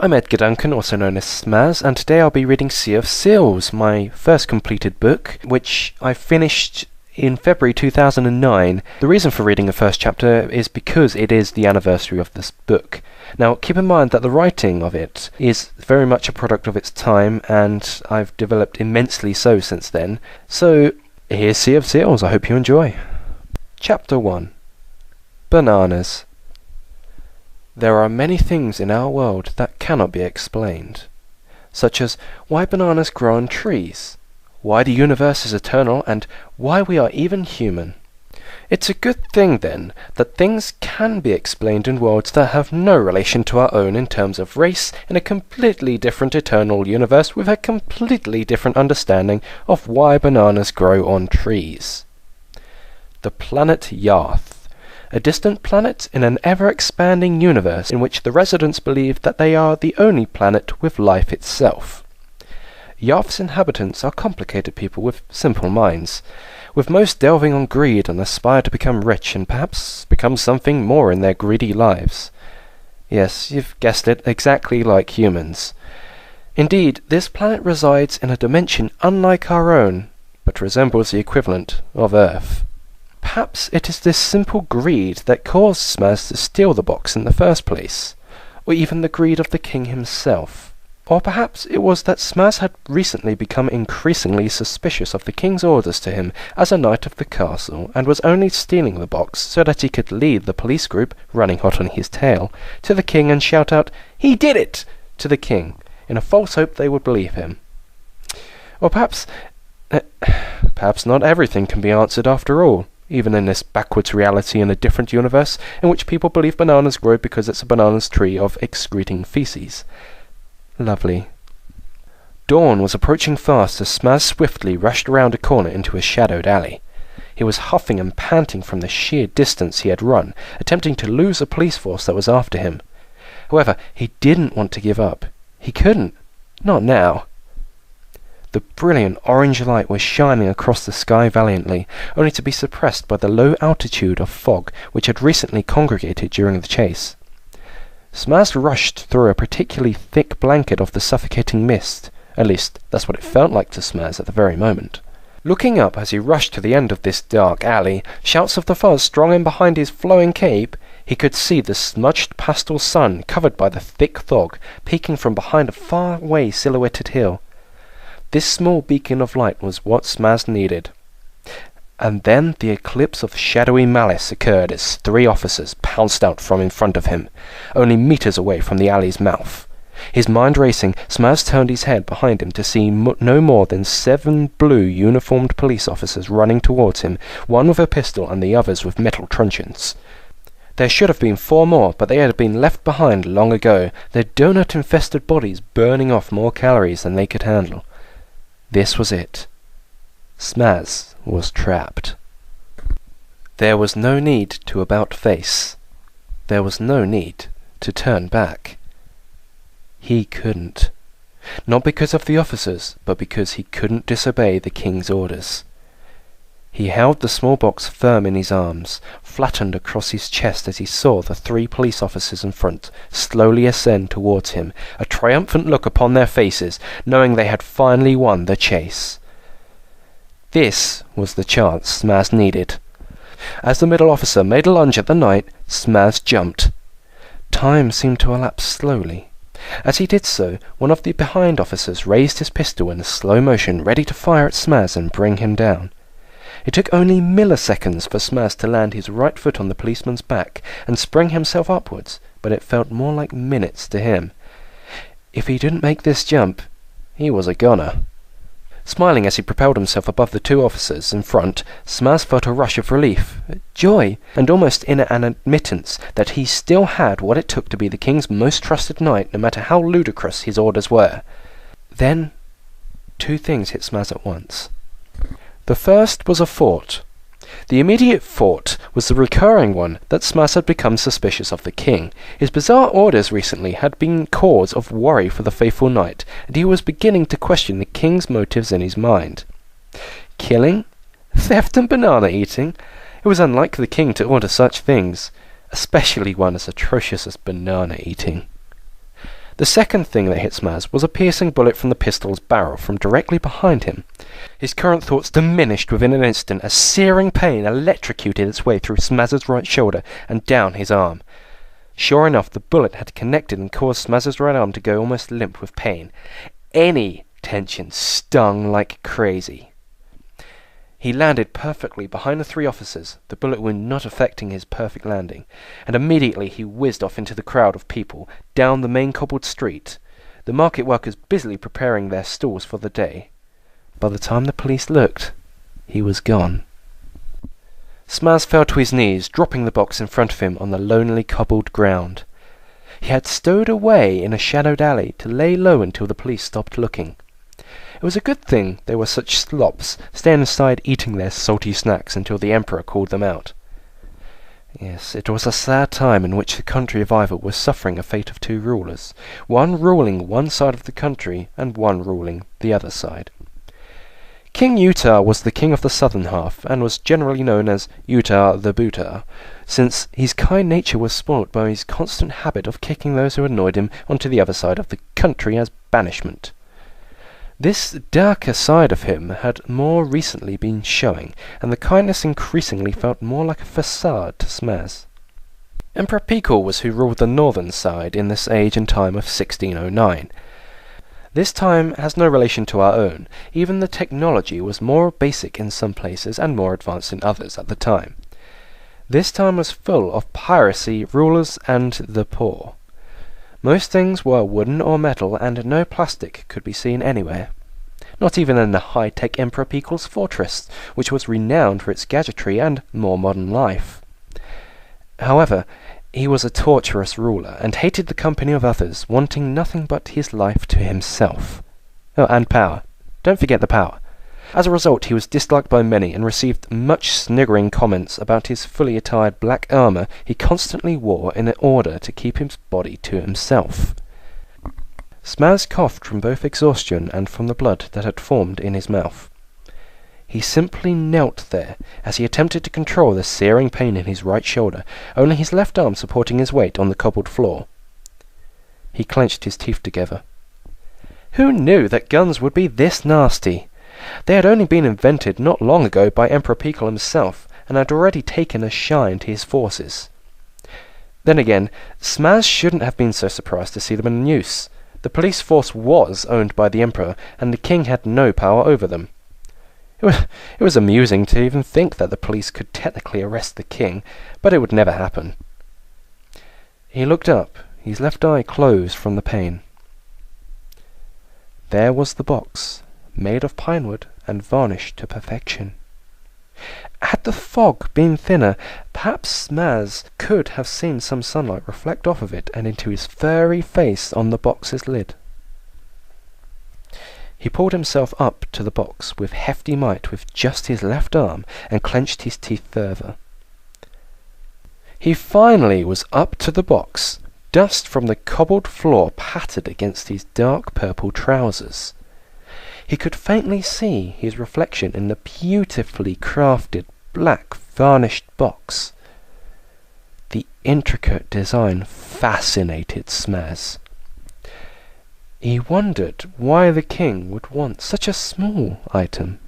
I'm Edgar Duncan, also known as Smaz, and today I'll be reading Sea of Seals, my first completed book, which I finished in February 2009. The reason for reading the first chapter is because it is the anniversary of this book. Now, keep in mind that the writing of it is very much a product of its time, and I've developed immensely so since then. So, here's Sea of Seals. I hope you enjoy. Chapter 1. Bananas. There are many things in our world that cannot be explained, such as why bananas grow on trees, why the universe is eternal, and why we are even human. It's a good thing, then, that things can be explained in worlds that have no relation to our own in terms of race, in a completely different eternal universe with a completely different understanding of why bananas grow on trees. The planet Yarth. A distant planet in an ever-expanding universe in which the residents believe that they are the only planet with life itself. Yarth's inhabitants are complicated people with simple minds, with most delving on greed and aspire to become rich and perhaps become something more in their greedy lives. Yes, you've guessed it, exactly like humans. Indeed, this planet resides in a dimension unlike our own, but resembles the equivalent of Earth. Perhaps it is this simple greed that caused Smaz to steal the box in the first place, or even the greed of the king himself. Or perhaps it was that Smaz had recently become increasingly suspicious of the king's orders to him as a knight of the castle, and was only stealing the box so that he could lead the police group, running hot on his tail, to the king and shout out, "He did it!" to the king, in a false hope they would believe him. Or perhaps not everything can be answered after all, even in this backwards reality in a different universe, in which people believe bananas grow because it's a banana's tree of excreting feces. Lovely. Dawn was approaching fast as Smaz swiftly rushed around a corner into a shadowed alley. He was huffing and panting from the sheer distance he had run, attempting to lose a police force that was after him. However, he didn't want to give up. He couldn't. Not now. The brilliant orange light was shining across the sky valiantly, only to be suppressed by the low altitude of fog which had recently congregated during the chase. Smaz rushed through a particularly thick blanket of the suffocating mist. At least, that's what it felt like to Smaz at the very moment. Looking up as he rushed to the end of this dark alley, shouts of the fuzz strong in behind his flowing cape, he could see the smudged pastel sun covered by the thick fog, peeking from behind a far-away silhouetted hill. This small beacon of light was what Smaz needed. And then the eclipse of shadowy malice occurred as three officers pounced out from in front of him, only meters away from the alley's mouth. His mind racing, Smaz turned his head behind him to see no more than 7 blue uniformed police officers running towards him, one with a pistol and the others with metal truncheons. There should have been 4 more, but they had been left behind long ago, their donut-infested bodies burning off more calories than they could handle. This was it. Smaz was trapped. There was no need to about-face. There was no need to turn back. He couldn't. Not because of the officers, but because he couldn't disobey the king's orders. He held the small box firm in his arms, flattened across his chest as he saw the 3 police officers in front slowly ascend towards him, a triumphant look upon their faces, knowing they had finally won the chase. This was the chance Smaz needed. As the middle officer made a lunge at the knight, Smaz jumped. Time seemed to elapse slowly. As he did so, one of the behind officers raised his pistol in slow motion, ready to fire at Smaz and bring him down. It took only milliseconds for Smaz to land his right foot on the policeman's back and spring himself upwards, but it felt more like minutes to him. If he didn't make this jump, he was a goner. Smiling as he propelled himself above the 2 officers in front, Smaz felt a rush of relief, joy, and almost an admittance that he still had what it took to be the king's most trusted knight, no matter how ludicrous his orders were. Then 2 things hit Smaz at once. The first was a thought. The immediate thought was the recurring one that Smaz had become suspicious of the king. His bizarre orders recently had been cause of worry for the faithful knight, and he was beginning to question the king's motives in his mind. Killing? Theft and banana eating? It was unlike the king to order such things, especially one as atrocious as banana eating. The second thing that hit Smaz was a piercing bullet from the pistol's barrel from directly behind him. His current thoughts diminished within an instant as searing pain electrocuted its way through Smaz's right shoulder and down his arm. Sure enough, the bullet had connected and caused Smaz's right arm to go almost limp with pain. Any tension stung like crazy. He landed perfectly behind the 3 officers, the bullet wound not affecting his perfect landing, and immediately he whizzed off into the crowd of people, down the main cobbled street, the market workers busily preparing their stalls for the day. By the time the police looked, he was gone. Smaz fell to his knees, dropping the box in front of him on the lonely cobbled ground. He had stowed away in a shadowed alley to lay low until the police stopped looking. It was a good thing they were such slops, staying inside eating their salty snacks until the Emperor called them out. Yes, it was a sad time in which the country of Ivor was suffering a fate of 2 rulers, one ruling one side of the country and one ruling the other side. King Utah was the king of the southern half, and was generally known as Utah the Booter, since his kind nature was spoilt by his constant habit of kicking those who annoyed him onto the other side of the country as banishment. This darker side of him had more recently been showing, and the kindness increasingly felt more like a facade to Smaz. Emperor Pikal was who ruled the northern side in this age and time of 1609. This time has no relation to our own. Even the technology was more basic in some places and more advanced in others at the time. This time was full of piracy, rulers, and the poor. Most things were wooden or metal, and no plastic could be seen anywhere. Not even in the high-tech Emperor Pikal's fortress, which was renowned for its gadgetry and more modern life. However, he was a torturous ruler, and hated the company of others, wanting nothing but his life to himself. Oh, and power. Don't forget the power. As a result, he was disliked by many, and received much sniggering comments about his fully attired black armour he constantly wore in order to keep his body to himself. Smaz coughed from both exhaustion and from the blood that had formed in his mouth. He simply knelt there, as he attempted to control the searing pain in his right shoulder, only his left arm supporting his weight on the cobbled floor. He clenched his teeth together. Who knew that guns would be this nasty? They had only been invented not long ago by Emperor Pikal himself, and had already taken a shine to his forces. Then again, Smaz shouldn't have been so surprised to see them in use. The police force was owned by the Emperor, and the king had no power over them. It was amusing to even think that the police could technically arrest the king, but it would never happen. He looked up, his left eye closed from the pain. There was the box, made of pinewood and varnished to perfection. Had the fog been thinner, perhaps Smaz could have seen some sunlight reflect off of it and into his furry face on the box's lid. He pulled himself up to the box with hefty might with just his left arm and clenched his teeth further. He finally was up to the box. Dust from the cobbled floor pattered against his dark purple trousers. He could faintly see his reflection in the beautifully crafted black varnished box. The intricate design fascinated Smaz. He wondered why the king would want such a small item.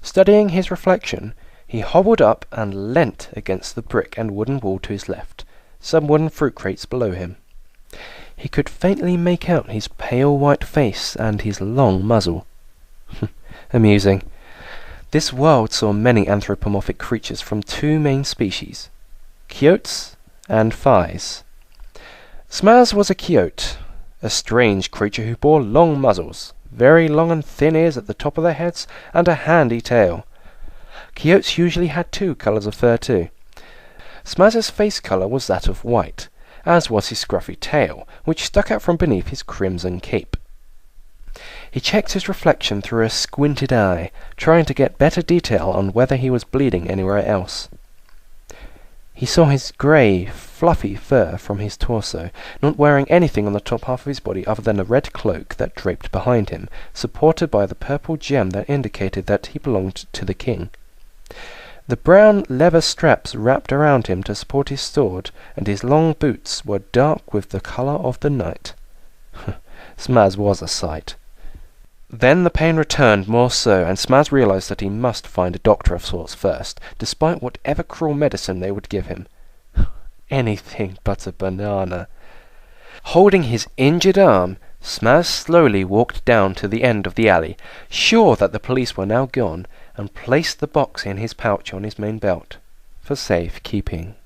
Studying his reflection, he hobbled up and leant against the brick and wooden wall to his left, some wooden fruit crates below him. He could faintly make out his pale white face and his long muzzle. Amusing. This world saw many anthropomorphic creatures from 2 main species, Quiotes and Phais. Smaz was a Quiote, a strange creature who bore long muzzles, very long and thin ears at the top of their heads, and a handy tail. Quiotes usually had 2 colours of fur too. Smaz's face colour was that of white, as was his scruffy tail, which stuck out from beneath his crimson cape. He checked his reflection through a squinted eye, trying to get better detail on whether he was bleeding anywhere else. He saw his grey, fluffy fur from his torso, not wearing anything on the top half of his body other than a red cloak that draped behind him, supported by the purple gem that indicated that he belonged to the king. The brown leather straps wrapped around him to support his sword, and his long boots were dark with the colour of the night. Smaz was a sight. Then the pain returned more so, and Smaz realized that he must find a doctor of sorts first, despite whatever cruel medicine they would give him. Anything but a banana. Holding his injured arm, Smaz slowly walked down to the end of the alley, sure that the police were now gone, and placed the box in his pouch on his main belt, for safe keeping.